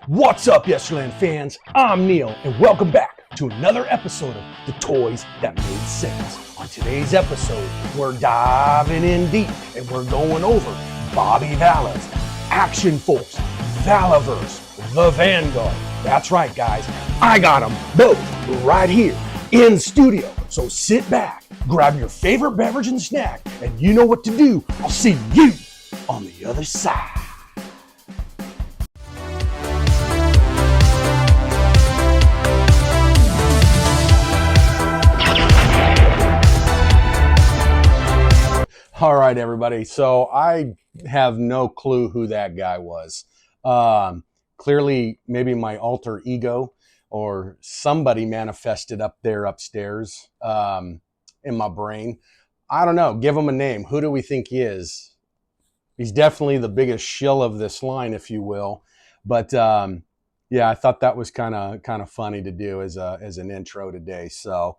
What's up, Yesterland fans? I'm Neal, and welcome back to another episode of The Toys That Made Sense. On today's episode, we're diving in deep, and we're going over Bobby Vala's Action Force, Valaverse, the Vanguard. That's right, guys. I got them both right here in studio. So sit back, grab your favorite beverage and snack, and you know what to do. I'll see you on the other side. All right, everybody. So I have no clue who that guy was. Clearly, maybe my alter ego or somebody manifested up there upstairs in my brain. I don't know. Give him a name. Who do we think he is? He's definitely the biggest shill of this line, if you will. But yeah, I thought that was kind of funny to do as an intro today. So,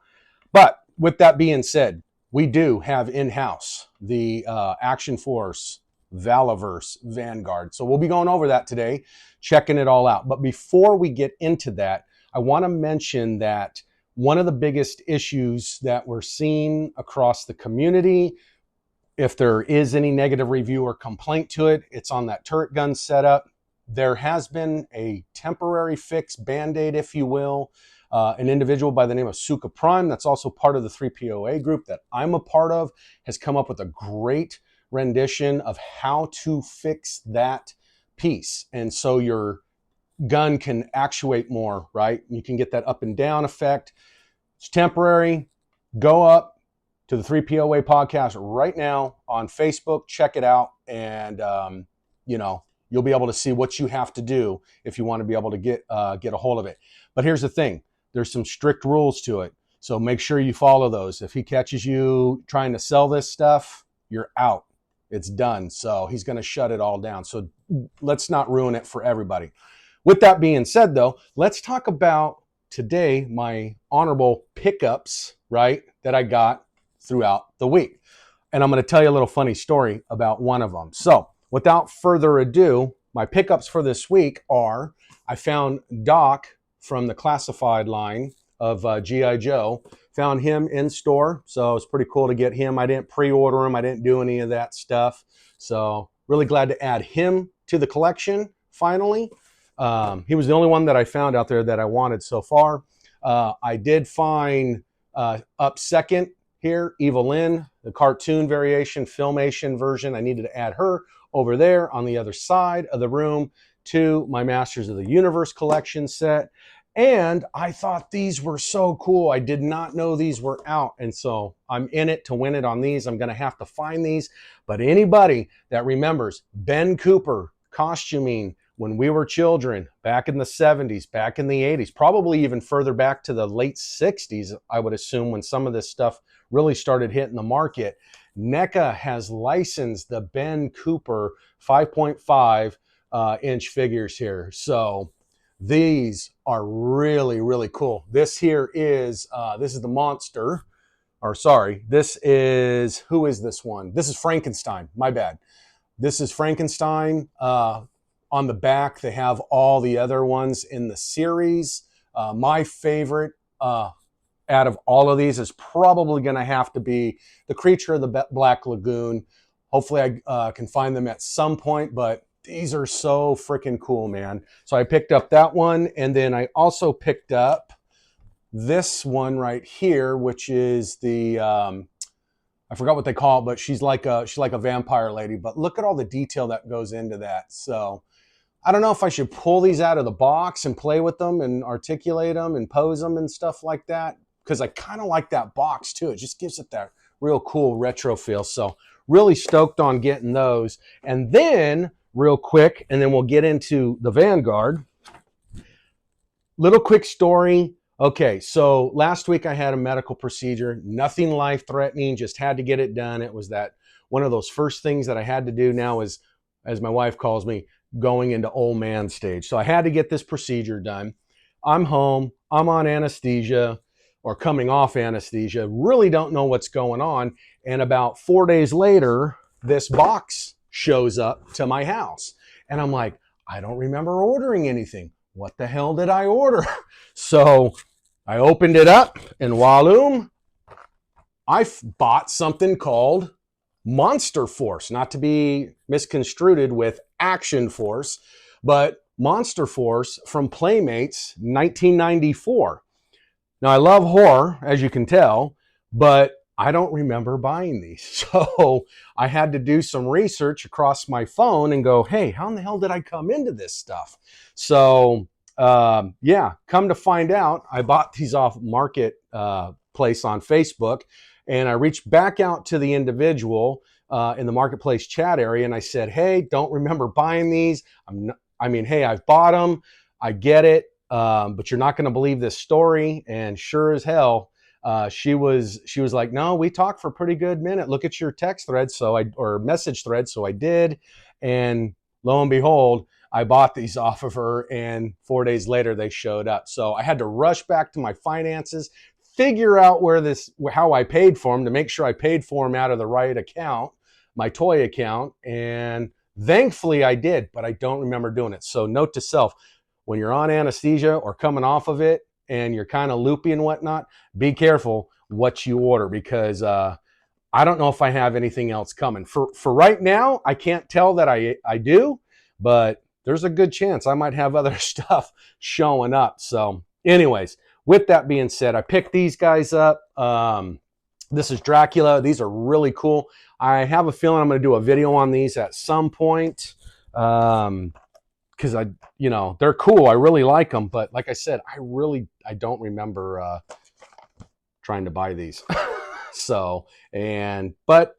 but with that being said, we do have in-house the Action Force Valaverse Vanguard. So we'll be going over that today, checking it all out. But before we get into that, I want to mention that one of the biggest issues that we're seeing across the community, if there is any negative review or complaint to it, it's on that turret gun setup. There has been a temporary fix, Band-Aid, if you will. An individual by the name of Suka Prime, that's also part of the 3POA group that I'm a part of, has come up with a great rendition of how to fix that piece. And so your gun can actuate more, right? You can get that up and down effect. It's temporary. Go up to the 3POA podcast right now on Facebook. Check it out. And, you'll be able to see what you have to do if you want to be able to get a hold of it. But here's the thing. There's some strict rules to it. So make sure you follow those. If he catches you trying to sell this stuff, you're out. It's done. So he's going to shut it all down. So let's not ruin it for everybody. With that being said, though, let's talk about today my honorable pickups, right, that I got throughout the week. And I'm going to tell you a little funny story about one of them. So without further ado, my pickups for this week are, I found Doc from the classified line of G.I. Joe. Found him in store, so it's pretty cool to get him. I didn't pre-order him. I didn't do any of that stuff. So really glad to add him to the collection, finally. He was the only one that I found out there that I wanted so far. I did find up second here, Evelyn, the cartoon variation, Filmation version. I needed to add her over there on the other side of the room to my Masters of the Universe collection set. And I thought these were so cool. I did not know these were out. And so I'm in it to win it on these. I'm going to have to find these. But anybody that remembers Ben Cooper costuming when we were children, back in the 70s, back in the 80s, probably even further back to the late 60s, I would assume, when some of this stuff really started hitting the market, NECA has licensed the Ben Cooper 5.5 inch figures here. So these are really, really cool. This here is, this is the monster, or sorry, this is, who is this one? This is Frankenstein, my bad. This is Frankenstein. On the back, they have all the other ones in the series. My favorite out of all of these is probably going to have to be the Creature of the Black Lagoon. Hopefully I can find them at some point, but these are so freaking cool, man. So I picked up that one, and then I also picked up this one right here, which is the I forgot what they call it, but she's like a vampire lady. But look at all the detail that goes into that. So I don't know if I should pull these out of the box and play with them and articulate them and pose them and stuff like that, because I kind of like that box too. It just gives it that real cool retro feel. So really stoked on getting those. And then real quick, and then we'll get into the Vanguard. Little quick story. Okay, so last week I had a medical procedure, nothing life-threatening, just had to get it done. It was that one of those first things that I had to do now is, as my wife calls me, going into old man stage. So I had to get this procedure done. I'm home, I'm on anesthesia or coming off anesthesia, really don't know what's going on. And about 4 days later, this box shows up to my house. And I'm like, I don't remember ordering anything. what the hell did I order? So I opened it up, and Walloom, I bought something called Monster Force, not to be misconstrued with Action Force, but Monster Force from Playmates 1994. Now, I love horror, as you can tell, but I don't remember buying these. So I had to do some research across my phone and go, hey, how in the hell did I come into this stuff? So yeah, come to find out, I bought these off Marketplace on Facebook, and I reached back out to the individual in the Marketplace chat area, and I said, hey, don't remember buying these. Hey, I've bought them. I get it, but you're not going to believe this story. And sure as hell, she was like, no, we talked for a pretty good minute. Look at your text thread, or message thread. So I did, and lo and behold, I bought these off of her, and 4 days later they showed up. So I had to rush back to my finances, figure out how I paid for them to make sure I paid for them out of the right account, my toy account, and thankfully I did, but I don't remember doing it. So note to self, when you're on anesthesia or coming off of it and you're kind of loopy and whatnot, be careful what you order, because I don't know if I have anything else coming. For right now, I can't tell that I do, but there's a good chance I might have other stuff showing up. So anyways, with that being said, I picked these guys up. This is Dracula. These are really cool. I have a feeling I'm going to do a video on these at some point, because they're cool. I really like them, but like I said, I don't remember trying to buy these. But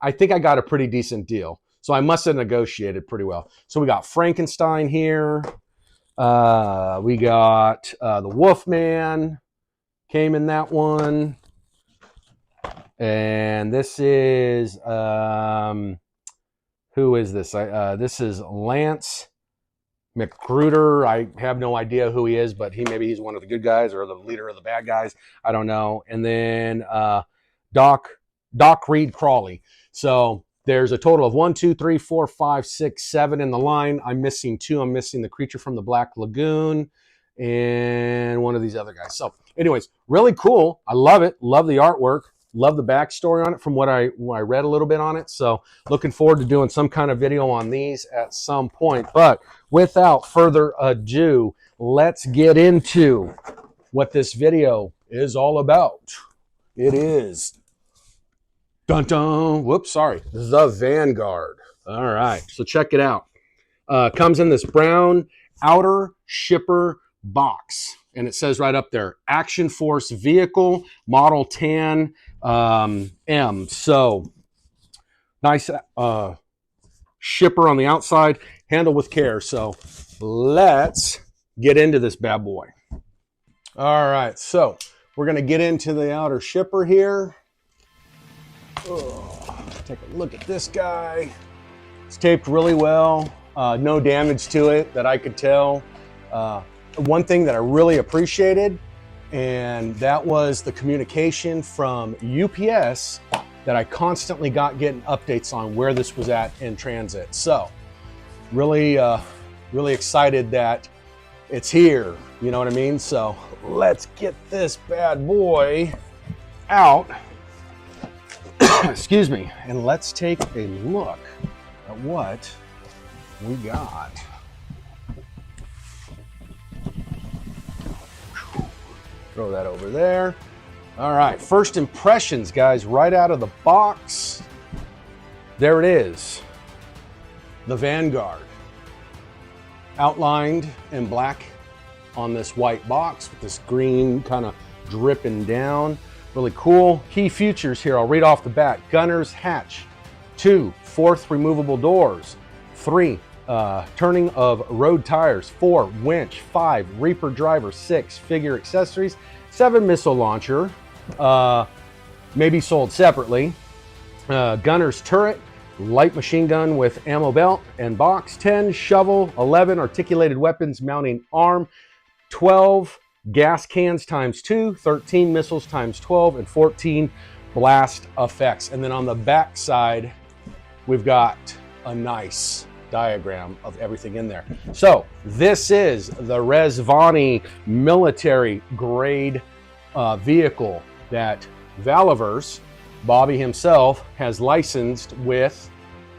I think I got a pretty decent deal. So I must have negotiated pretty well. So we got Frankenstein here. We got the Wolfman came in that one. And this is, who is this? This is Lance McGruder. I have no idea who he is, but maybe he's one of the good guys or the leader of the bad guys. I don't know. And then Doc Reed Crawley. So there's a total of 1, 2, 3, 4, 5, 6, 7 in the line. I'm missing 2. I'm missing the Creature from the Black Lagoon and one of these other guys. So anyways, really cool. I love it. Love the artwork. Love the backstory on it from when I read a little bit on it. So looking forward to doing some kind of video on these at some point. But without further ado, let's get into what this video is all about. It is, dun dun, whoops, sorry, the Vanguard. All right, so check it out. Comes in this brown outer shipper box. And it says right up there, Action Force Vehicle, Model 10 M. So nice shipper on the outside, handled with care. So let's get into this bad boy. All right, so we're going to get into the outer shipper here. Take a look at this guy. It's taped really well. No damage to it that I could tell. One thing that I really appreciated, and that was the communication from UPS that I constantly got getting updates on where this was at in transit. So really, really excited that it's here. You know what I mean? So let's get this bad boy out. Excuse me. And let's take a look at what we got. Throw that over there. All right, first impressions, guys, right out of the box. There it is, the Vanguard. Outlined in black on this white box with this green kind of dripping down. Really cool. Key features here, I'll read off the bat. Gunner's hatch. 2, fourth removable doors. 3, turning of road tires. 4, winch. 5, Reaper driver. 6, figure accessories. 7, missile launcher, may be sold separately. Gunner's turret, light machine gun with ammo belt and box. 10, shovel. 11, articulated weapons mounting arm. 12, gas cans times 2. 13, missiles times 12. And 14, blast effects. And then on the back side, we've got a nice diagram of everything in there. So this is the Rezvani military grade vehicle that Valaverse, Bobby himself, has licensed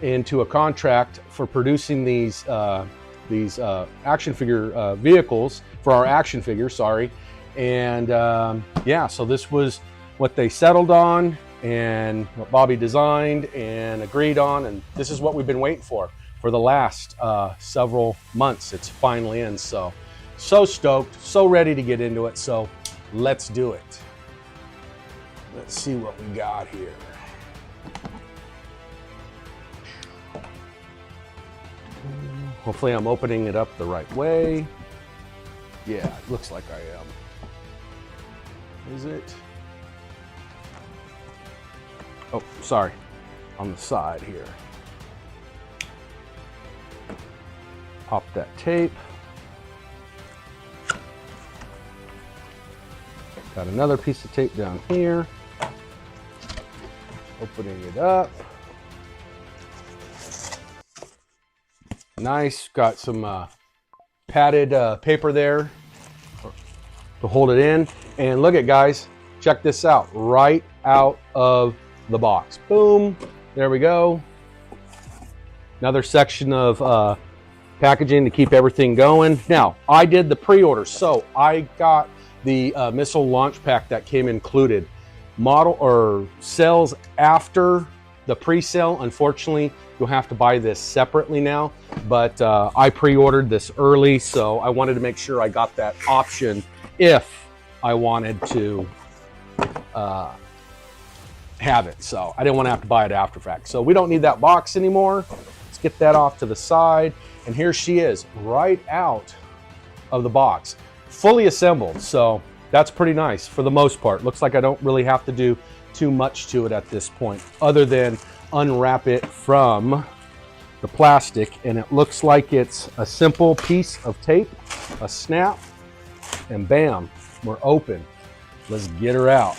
into a contract for producing these action figure vehicles for our action figures, sorry. And yeah, so this was what they settled on and what Bobby designed and agreed on, and this is what we've been waiting for the last several months. It's finally in, so stoked, so ready to get into it. So let's do it. Let's see what we got here. Hopefully I'm opening it up the right way. Yeah, it looks like I am. Is it? Oh, sorry. On the side here. Pop that tape. Got another piece of tape down here. Opening it up. Nice. Got some padded paper there to hold it in. And look at, guys, check this out. Right out of the box. Boom. There we go. Another section of packaging to keep everything going. Now, I did the pre-order, so I got the missile launch pack that came included. Model or sales after the pre-sale, unfortunately, you'll have to buy this separately now, but I pre-ordered this early, so I wanted to make sure I got that option if I wanted to have it. So I didn't want to have to buy it after fact. So we don't need that box anymore. Let's get that off to the side. And here she is, right out of the box, fully assembled. So that's pretty nice for the most part. Looks like I don't really have to do too much to it at this point, other than unwrap it from the plastic. And it looks like it's a simple piece of tape, a snap, and bam, we're open. Let's get her out.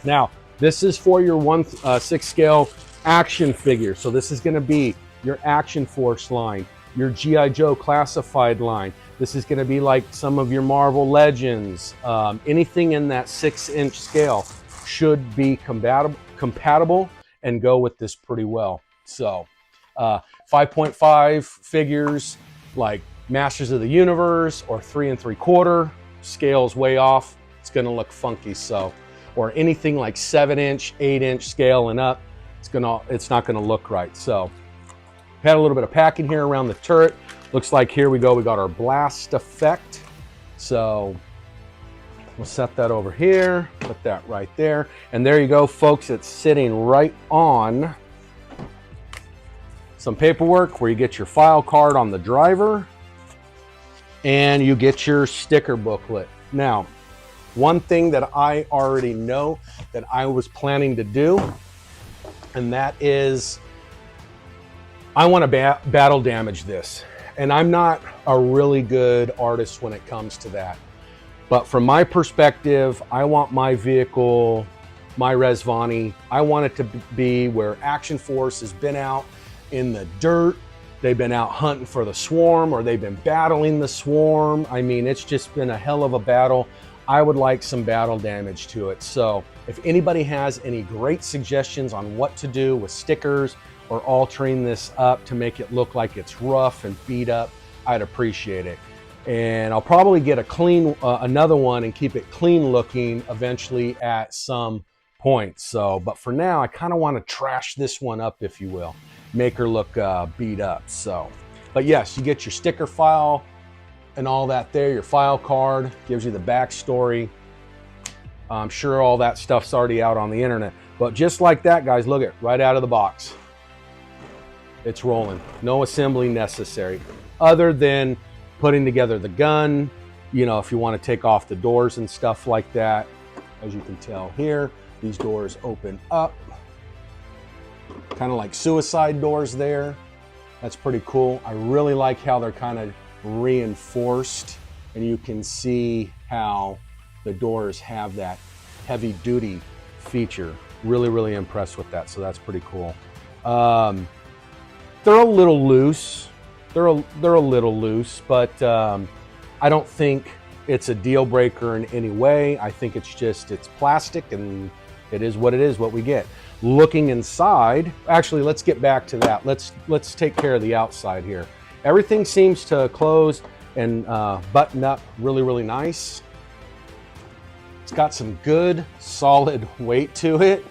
Now, this is for your 1/6 scale action figure. So this is going to be your Action Force line, your G.I. Joe classified line. This is going to be like some of your Marvel Legends. Anything in that 6-inch scale should be compatible and go with this pretty well. So 5.5 figures like Masters of the Universe or 3 3/4 scales way off. It's going to look funky. So, or anything like 7-inch, 8-inch scale and up, it's not going to look right. So had a little bit of packing here around the turret. Looks like here we go. We got our blast effect. So we'll set that over here, put that right there. And there you go, folks. It's sitting right on some paperwork where you get your file card on the driver and you get your sticker booklet. Now, one thing that I already know that I was planning to do, and that is I want to battle damage this. And I'm not a really good artist when it comes to that. But from my perspective, I want my vehicle, my Rezvani, I want it to be where Action Force has been out in the dirt. They've been out hunting for the swarm, or they've been battling the swarm. I mean, it's just been a hell of a battle. I would like some battle damage to it. So if anybody has any great suggestions on what to do with stickers or altering this up to make it look like it's rough and beat up, I'd appreciate it. And I'll probably get a clean, another one and keep it clean looking eventually at some point. So, but for now, I kind of want to trash this one up, if you will, make her look beat up. So, but yes, you get your sticker file and all that there, your file card, gives you the backstory. I'm sure all that stuff's already out on the internet. But just like that, guys, look at right out of the box. It's rolling. No assembly necessary other than putting together the gun, you know, if you want to take off the doors and stuff like that. As you can tell here, these doors open up, kind of like suicide doors there. That's pretty cool. I really like how they're kind of reinforced, and you can see how the doors have that heavy duty feature. Really, really impressed with that. So that's pretty cool. they're a little loose. They're a little loose, but I don't think it's a deal breaker in any way. I think it's plastic, and it is what it is, what we get. Looking inside, actually, let's get back to that. Let's take care of the outside here. Everything seems to close and button up really, really nice. It's got some good, solid weight to it.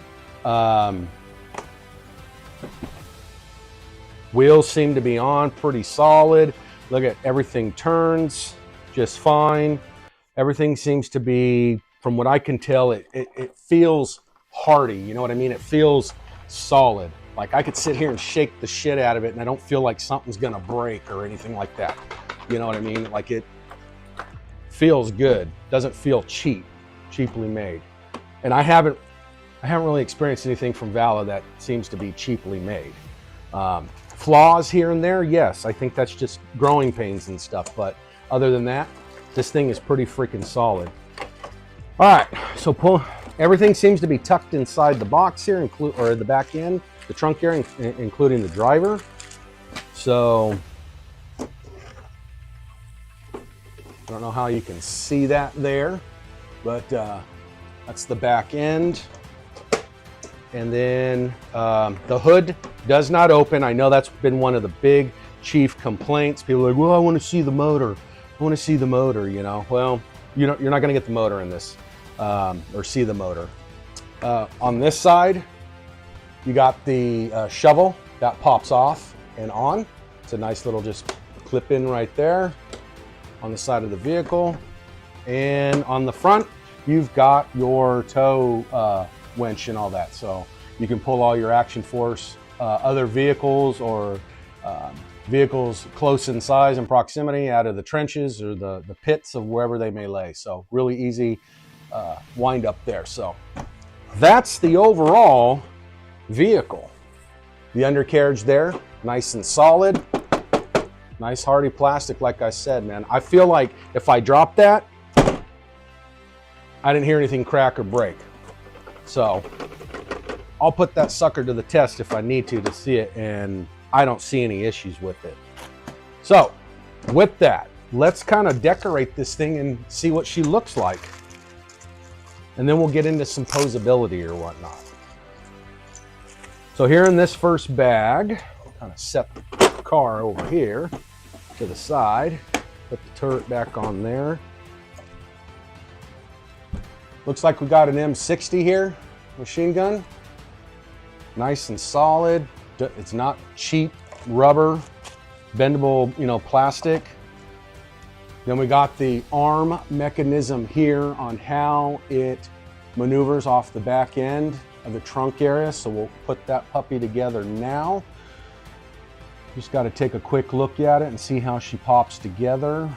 Wheels seem to be on pretty solid. Look at everything turns just fine. Everything seems to be, from what I can tell, it feels hardy. You know what I mean? It feels solid. Like I could sit here and shake the shit out of it and I don't feel like something's gonna break or anything like that. You know what I mean? Like it feels good. Doesn't feel cheaply made. And I haven't really experienced anything from Vala that seems to be cheaply made. Flaws here and there, yes, I think that's just growing pains and stuff, but other than that, this thing is pretty freaking solid. All right, so everything seems to be tucked inside the box here, or the back end, the trunk area, including the driver. So, I don't know how you can see that there, but that's the back end. And then the hood does not open. I know that's been one of the big chief complaints. People are like, well, I want to see the motor. I want to see the motor, you know. Well, you're not going to get the motor in this, or see the motor. On this side, you got the shovel that pops off and on. It's a nice little just clip in right there on the side of the vehicle. And on the front, you've got your tow winch and all that, so you can pull all your Action Force other vehicles or vehicles close in size and proximity out of the trenches or the pits of wherever they may lay. So really easy wind up there. So that's the overall vehicle. The undercarriage there, nice and solid, nice hardy plastic. Like I said, man, I feel like if I drop that, I didn't hear anything crack or break. So I'll put that sucker to the test if I need to see it, and I don't see any issues with it. So with that, let's kind of decorate this thing and see what she looks like. And then we'll get into some posability or whatnot. So here in this first bag, I'll kind of set the car over here to the side, put the turret back on there. Looks like we got an M60 here, machine gun. Nice and solid. It's not cheap rubber, bendable, you know, plastic. Then we got the arm mechanism here on how it maneuvers off the back end of the trunk area. So we'll put that puppy together now. Just got to take a quick look at it and see how she pops together.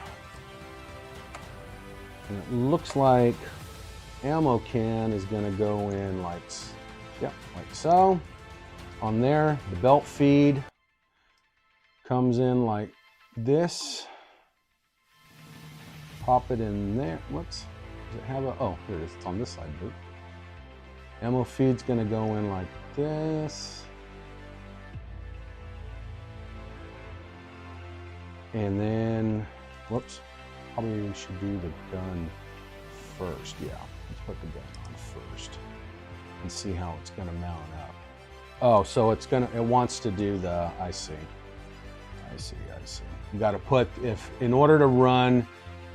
And it looks like ammo can is going to go in like so. On there, the belt feed comes in like this. Pop it in there. Whoops. Does it have a, oh, here it is. It's on this side. Dude. Ammo feed's going to go in like this. And then, whoops, probably we should do the gun first. Yeah, let's put the gun on first and see how it's going to mount up. Oh, so it wants to do the, I see. You got to put, in order to run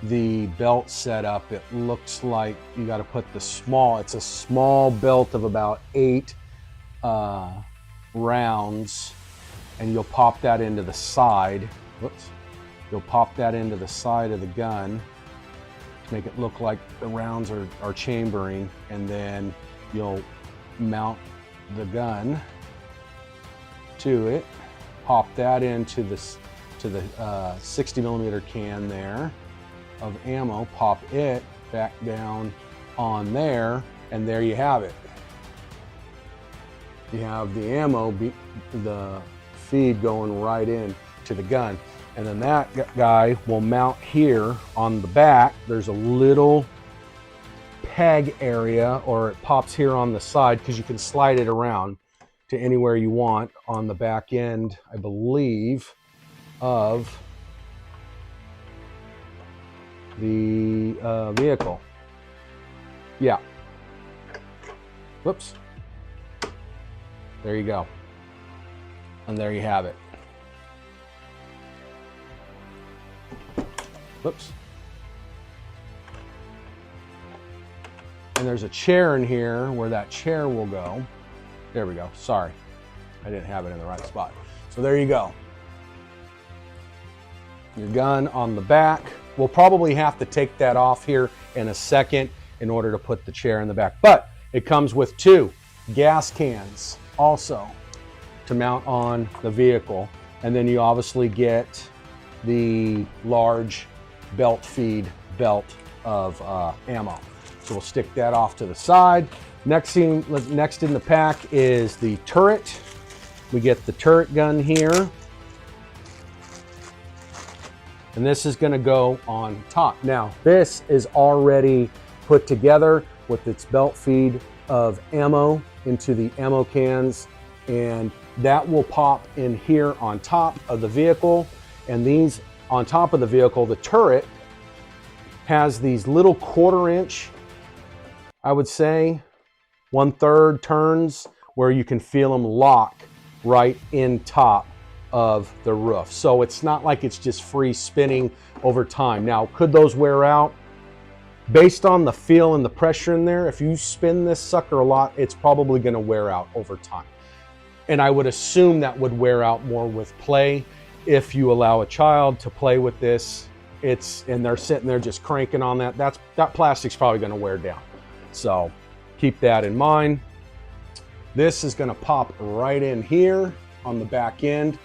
the belt setup, it looks like you got to put it's a small belt of about 8 rounds, and you'll pop that into the side. Whoops. You'll pop that into the side of the gun to make it look like the rounds are chambering, and then you'll mount the gun to it, pop that into the 60 millimeter can there of ammo, pop it back down on there, and there you have it. You have the ammo, the feed going right in to the gun. And then that guy will mount here on the back. There's a little peg area, or it pops here on the side because you can slide it around to anywhere you want on the back end, I believe, of the vehicle. Yeah. Whoops. There you go. And there you have it. Whoops. And there's a chair in here where that chair will go. There we go. Sorry, I didn't have it in the right spot. So there you go. Your gun on the back. We'll probably have to take that off here in a second in order to put the chair in the back. But it comes with 2 gas cans also to mount on the vehicle. And then you obviously get the large belt feed belt of ammo. So we'll stick that off to the side. Next in the pack is the turret. We get the turret gun here. And this is going to go on top. Now, this is already put together with its belt feed of ammo into the ammo cans, and that will pop in here on top of the vehicle. And these on top of the vehicle, the turret has these little 1/4 inch, I would say 1/3 turns, where you can feel them lock right in top of the roof. So it's not like it's just free spinning over time. Now, could those wear out? Based on the feel and the pressure in there, if you spin this sucker a lot, it's probably going to wear out over time. And I would assume that would wear out more with play. If you allow a child to play with this, and they're sitting there just cranking on that plastic's probably going to wear down. So keep that in mind. This is going to pop right in here on the back end.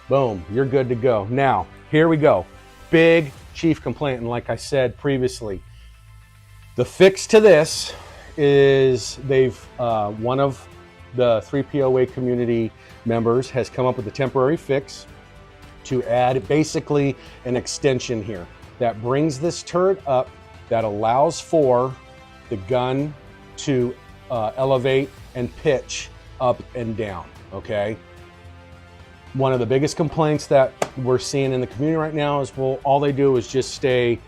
Boom, you're good to go. Now, here we go. Big chief complaint, and like I said previously, the fix to this is one of the 3POA community members has come up with a temporary fix to add basically an extension here that brings this turret up, that allows for the gun to elevate and pitch up and down, okay? One of the biggest complaints that we're seeing in the community right now is, well, all they do is just stay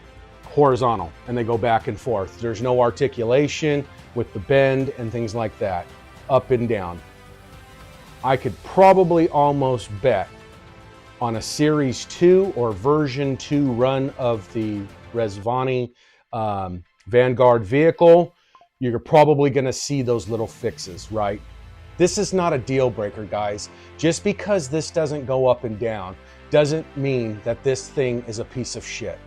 horizontal and they go back and forth. There's no articulation with the bend and things like that, up and down. I could probably almost bet on a Series 2 or version 2 run of the Resvani Vanguard vehicle, you're probably going to see those little fixes, right? This is not a deal breaker, guys. Just because this doesn't go up and down doesn't mean that this thing is a piece of shit.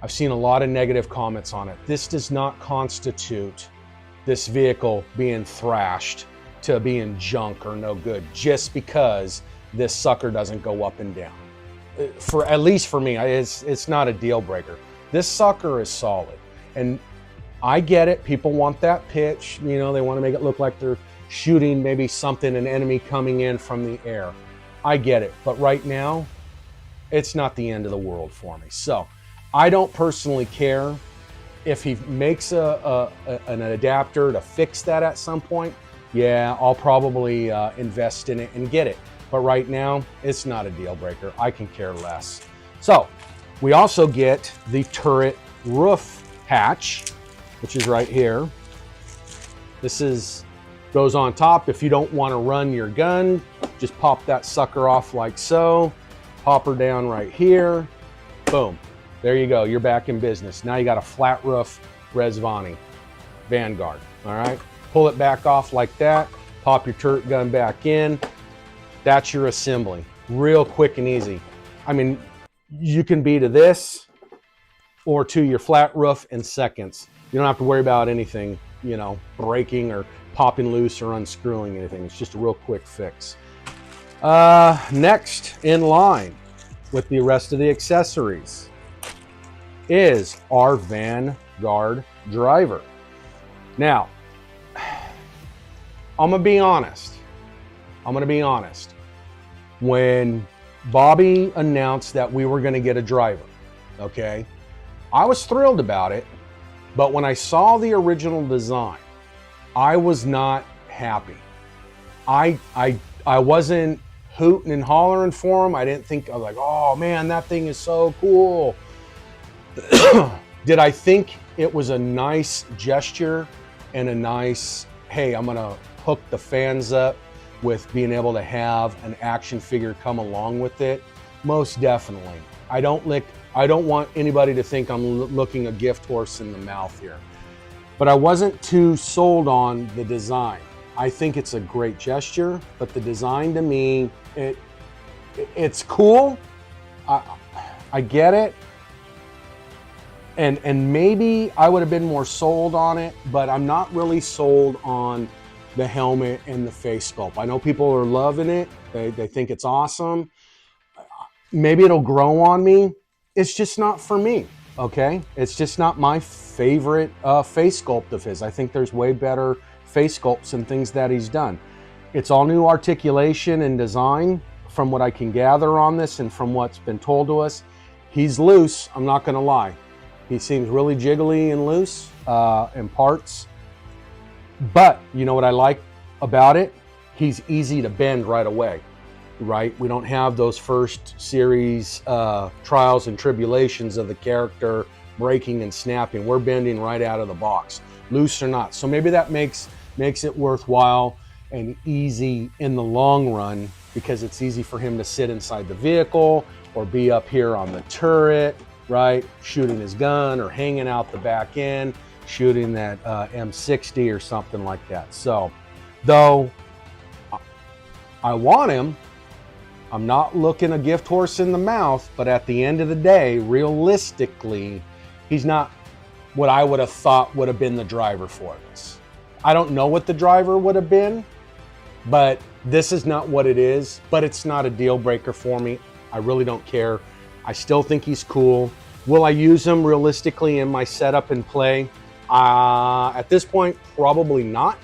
I've seen a lot of negative comments on it. This does not constitute this vehicle being thrashed to being junk or no good just because this sucker doesn't go up and down. For at least for me, it's not a deal breaker. This sucker is solid, and I get it. People want that pitch. You know, they want to make it look like they're shooting maybe something, an enemy coming in from the air. I get it, but right now, it's not the end of the world for me. So I don't personally care if he makes an adapter to fix that at some point. Yeah, I'll probably invest in it and get it. But right now, it's not a deal breaker. I can care less. So we also get the turret roof hatch, which is right here. This goes on top. If you don't want to run your gun, just pop that sucker off like so. Pop her down right here. Boom. There you go. You're back in business. Now you got a flat roof Resvani Vanguard. All right. Pull it back off like that. Pop your turret gun back in. That's your assembly. Real quick and easy. I mean, you can be to this or to your flat roof in seconds. You don't have to worry about anything, you know, breaking or popping loose or unscrewing anything. It's just a real quick fix. Next in line with the rest of the accessories is our Vanguard driver. Now, I'm gonna be honest. When Bobby announced that we were gonna get a driver, okay, I was thrilled about it, but when I saw the original design, I was not happy. I wasn't hooting and hollering for him. I didn't think, I was like, oh man, that thing is so cool. Did I think it was a nice gesture and a nice, hey, I'm gonna hook the fans up with being able to have an action figure come along with it? Most definitely. I don't want anybody to think I'm looking a gift horse in the mouth here. But I wasn't too sold on the design. I think it's a great gesture, but the design to me, it's cool. I get it. And maybe I would have been more sold on it, but I'm not really sold on the helmet and the face sculpt. I know people are loving it. They think it's awesome. Maybe it'll grow on me. It's just not for me, okay? It's just not my favorite face sculpt of his. I think there's way better face sculpts and things that he's done. It's all new articulation and design from what I can gather on this and from what's been told to us. He's loose, I'm not gonna lie. He seems really jiggly and loose in parts. But you know what I like about it? He's easy to bend right away, right? We don't have those first series trials and tribulations of the character breaking and snapping. We're bending right out of the box, loose or not. So maybe that makes it worthwhile and easy in the long run, because it's easy for him to sit inside the vehicle or be up here on the turret, right? Shooting his gun or hanging out the back end, shooting that M60 or something like that. So, though I want him, I'm not looking a gift horse in the mouth, but at the end of the day, realistically, he's not what I would have thought would have been the driver for this. I don't know what the driver would have been, but this is not what it is, but it's not a deal breaker for me. I really don't care. I still think he's cool. Will I use him realistically in my setup and play? At this point, probably not.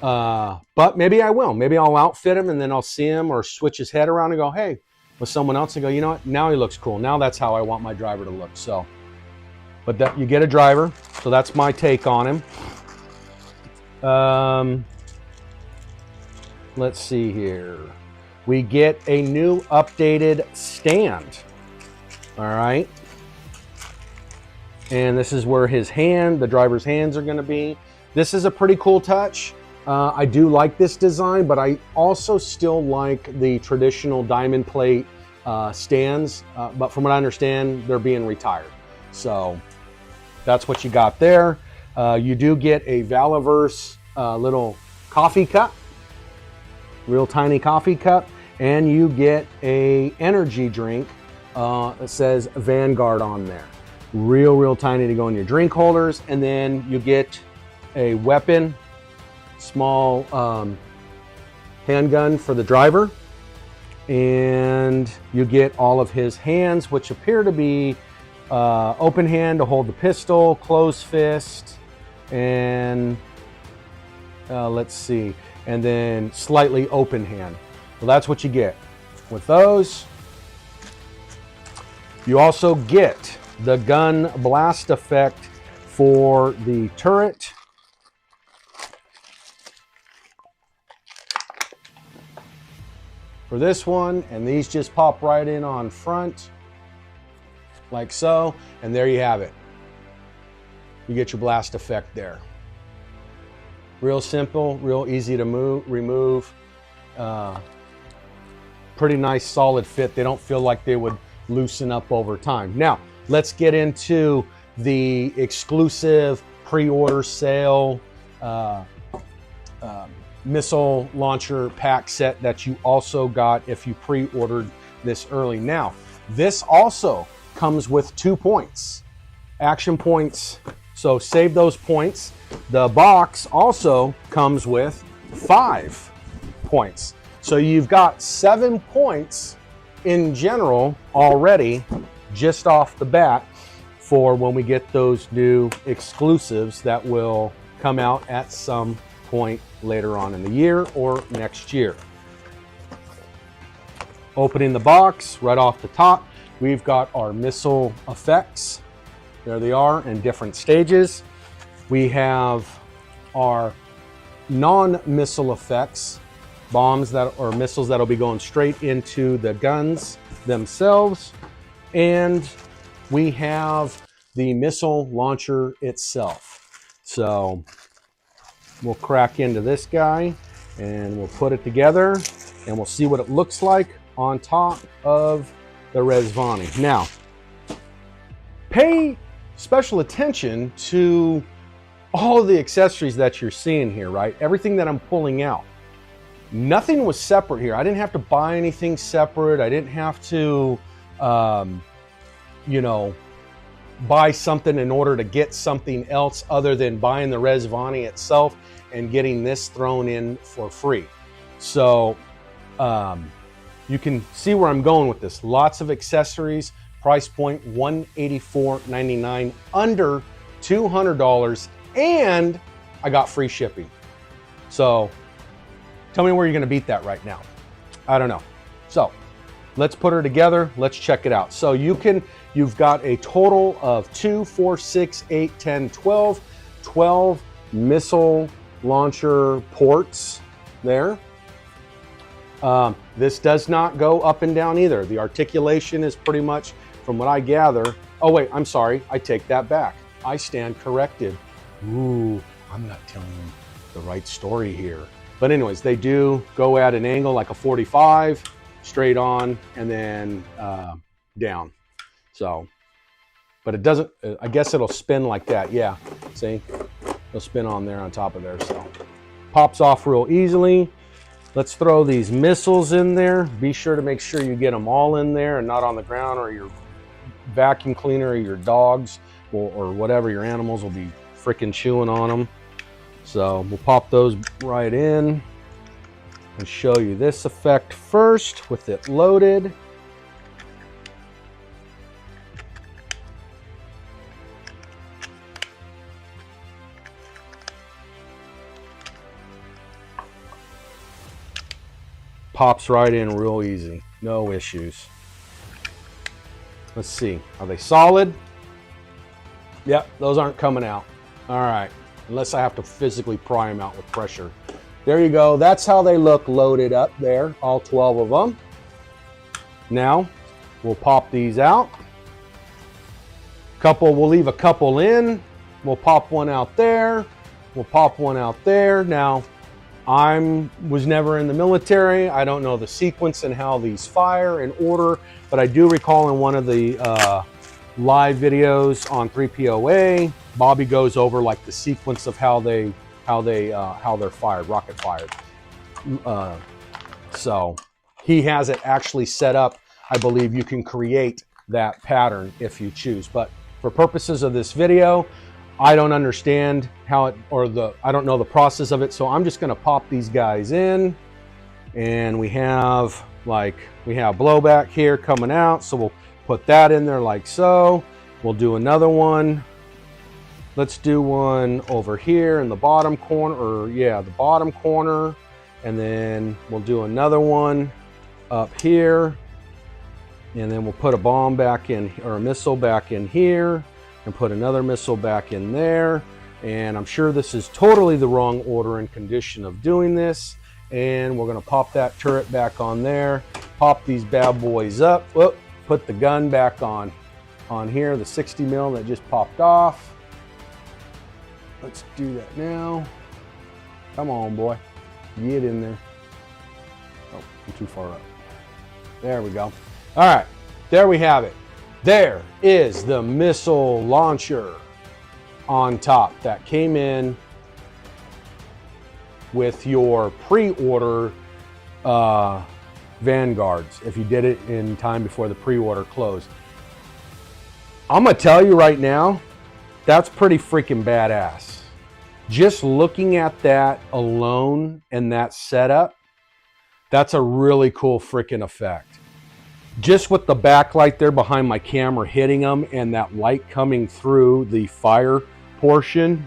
But maybe I will. Maybe I'll outfit him and then I'll see him or switch his head around and go, hey, with someone else, and go, you know what? Now he looks cool. Now that's how I want my driver to look. So, but that, you get a driver. So that's my take on him. Let's see here. We get a new updated stand. All right. And this is where his hand, the driver's hands are going to be. This is a pretty cool touch. I do like this design, but I also still like the traditional diamond plate stands. But from what I understand, they're being retired. So that's what you got there. You do get a Valaverse little coffee cup, real tiny coffee cup, and you get a energy drink that says Vanguard on there. Real tiny to go in your drink holders. And then you get a weapon, small handgun for the driver. And you get all of his hands, which appear to be open hand to hold the pistol, closed fist, and let's see, and then slightly open hand. Well, that's what you get with those. You also get the gun blast effect for the turret. For this one, and these just pop right in on front, like so, and there you have it. You get your blast effect there. Real simple, real easy to remove. Pretty nice solid fit. They don't feel like they would loosen up over time. Now, let's get into the exclusive pre-order sale missile launcher pack set that you also got if you pre-ordered this early. Now, this also comes with 2 points, action points, so save those points. The box also comes with 5 points. So you've got 7 points in general already just off the bat for when we get those new exclusives that will come out at some point later on in the year or next year. Opening the box right off the top, we've got our missile effects. There they are in different stages. We have our non-missile effects bombs that or missiles that'll be going straight into the guns themselves. And we have the missile launcher itself. So we'll crack into this guy and we'll put it together and we'll see what it looks like on top of the Rezvani. Now, pay special attention to all of the accessories that you're seeing here, right? Everything that I'm pulling out. Nothing was separate here. I didn't have to buy anything separate. I didn't have to, you know, buy something in order to get something else other than buying the Rezvani itself and getting this thrown in for free. So you can see where I'm going with this. Lots of accessories, price point $184.99, under $200, and I got free shipping. So tell me where you're gonna beat that right now. I don't know. So let's put her together. Let's check it out. So you've got a total of 2, 4, 6, 8, 10, 12 missile launcher ports there. This does not go up and down either. The articulation is pretty much, from what I gather. Oh wait, I'm sorry. I take that back. I stand corrected. Ooh, I'm not telling the right story here. But anyways, they do go at an angle like a 45, straight on, and then down. So, but it doesn't, I guess it'll spin like that. Yeah, see? It'll spin on there on top of there. So, pops off real easily. Let's throw these missiles in there. Be sure to make sure you get them all in there and not on the ground, or your vacuum cleaner or your dogs or whatever, your animals will be freaking chewing on them. So we'll pop those right in and show you this effect first with it loaded. Pops right in real easy, no issues. Let's see, are they solid? Yep, those aren't coming out. All right, unless I have to physically pry them out with pressure. There you go, that's how they look loaded up there, all 12 of them. Now, we'll pop these out. We'll leave a couple in. We'll pop one out there. We'll pop one out there. Now, I was never in the military. I don't know the sequence and how these fire in order, but I do recall in one of the live videos on 3POA, Bobby goes over like the sequence of how they're fired, rocket fired. So he has it actually set up. I believe you can create that pattern if you choose, but for purposes of this video, I don't understand how it, I don't know the process of it, so I'm just gonna pop these guys in, and we have blowback here coming out, so we'll put that in there like so. We'll do another one. Let's do one over here in the bottom corner, or yeah, the bottom corner, and then we'll do another one up here, and then we'll put a bomb back in, or a missile back in here, and put another missile back in there. And I'm sure this is totally the wrong order and condition of doing this. And we're gonna pop that turret back on there, pop these bad boys up, whoop, put the gun back on here, the 60 mil that just popped off. Let's do that now. Come on, boy, get in there. Oh, I'm too far up. There we go. All right, there we have it. There is the missile launcher on top that came in with your pre-order Vanguards, if you did it in time before the pre-order closed. I'm gonna tell you right now, that's pretty freaking badass. Just looking at that alone and that setup, that's a really cool freaking effect. Just with the backlight there behind my camera hitting them and that light coming through the fire portion,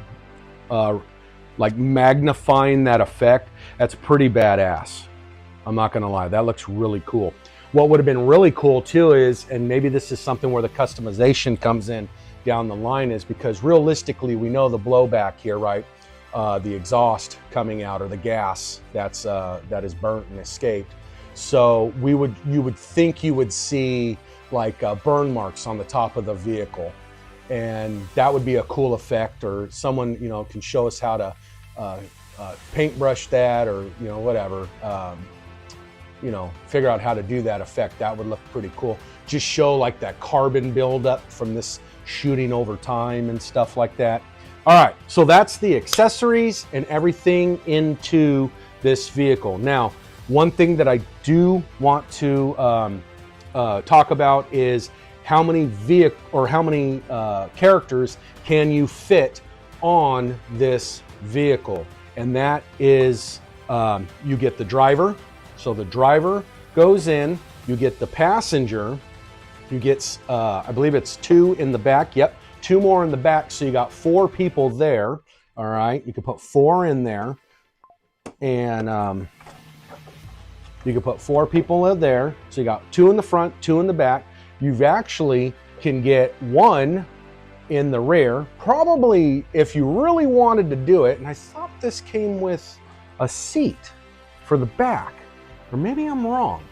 like magnifying that effect, that's pretty badass. I'm not gonna lie, that looks really cool. What would have been really cool too is, and maybe this is something where the customization comes in down the line, is because realistically we know the blowback here, right? the exhaust coming out, or the gas that is burnt and escaped. So you would think you would see like burn marks on the top of the vehicle, and that would be a cool effect. Or someone can show us how to paintbrush that, or whatever. Figure out how to do that effect. That would look pretty cool. Just show like that carbon buildup from this shooting over time and stuff like that. All right, so that's the accessories and everything into this vehicle. Now, one thing that I do want to talk about is how many characters can you fit on this vehicle, and that is you get the driver. So the driver goes in, you get the passenger, you get, I believe it's 2 in the back. Yep, 2 more in the back. So you got 4 people there. All right, you can put 4 in there. And you can put 4 people in there. So you got 2 in the front, 2 in the back. You've actually can get 1 in the rear. Probably if you really wanted to do it, and I thought this came with a seat for the back. Or maybe I'm wrong.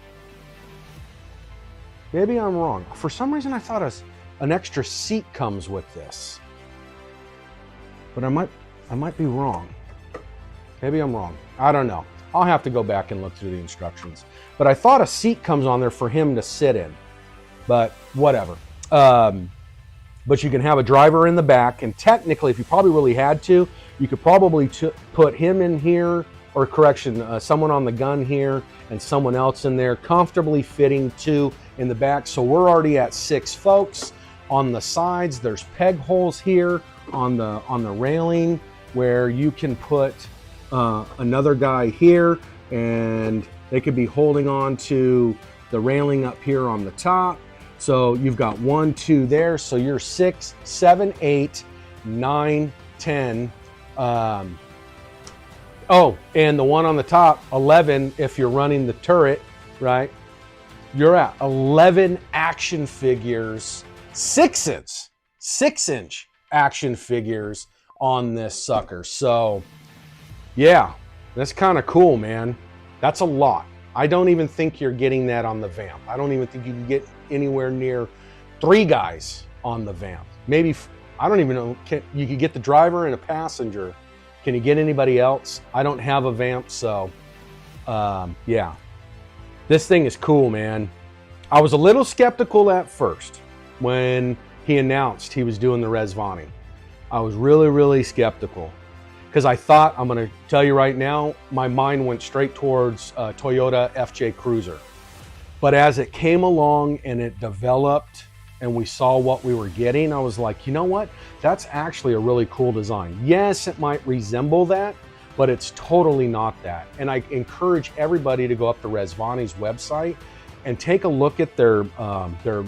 Maybe I'm wrong. For some reason, I thought an extra seat comes with this. But I might be wrong. Maybe I'm wrong. I don't know. I'll have to go back and look through the instructions. But I thought a seat comes on there for him to sit in. But whatever. But you can have a driver in the back. And technically, if you probably really had to, you could probably put him in here. Or correction, someone on the gun here and someone else in there, comfortably fitting 2 in the back. So we're already at 6 folks. On the sides, there's peg holes here on the railing where you can put another guy here, and they could be holding on to the railing up here on the top. So you've got 1, 2 there. So you're 6, 7, 8, 9, 10. Oh, and the one on the top, 11, if you're running the turret, right? You're at 11 action figures, 6-inch action figures on this sucker. So, yeah, that's kind of cool, man. That's a lot. I don't even think you're getting that on the Vamp. I don't even think you can get anywhere near 3 guys on the Vamp. Maybe, I don't even know, you could get the driver and a passenger. Can you get anybody else? I don't have a Vamp, so yeah. This thing is cool, man. I was a little skeptical at first when he announced he was doing the Resvani. I was really, really skeptical because I thought, I'm going to tell you right now, my mind went straight towards Toyota FJ Cruiser. But as it came along and it developed and we saw what we were getting, I was like, you know what? That's actually a really cool design. Yes, it might resemble that, but it's totally not that. And I encourage everybody to go up to Resvani's website and take a look at their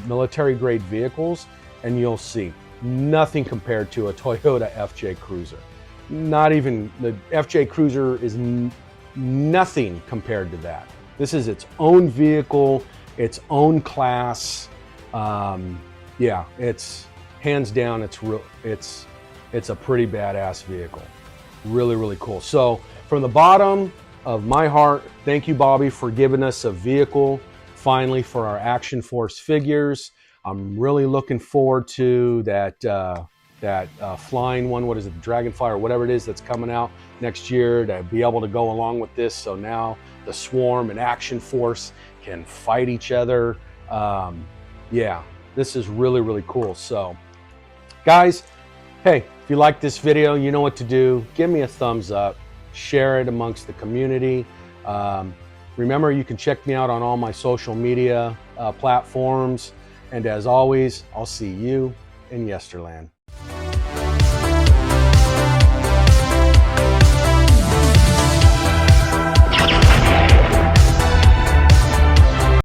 military grade vehicles, and you'll see nothing compared to a Toyota FJ Cruiser. Not even, the FJ Cruiser is nothing compared to that. This is its own vehicle, its own class. Yeah, it's hands down, it's a pretty badass vehicle. Really, really cool. So from the bottom of my heart, thank you, Bobby, for giving us a vehicle finally for our Action Force figures. I'm really looking forward to that flying one. What is it, the Dragonfly or whatever it is that's coming out next year, to be able to go along with this. So now the Swarm and Action Force can fight each other. Yeah, this is really, really cool. So guys, hey, if you like this video, you know what to do. Give me a thumbs up, share it amongst the community. Remember, you can check me out on all my social media platforms. And as always, I'll see you in Yesterland.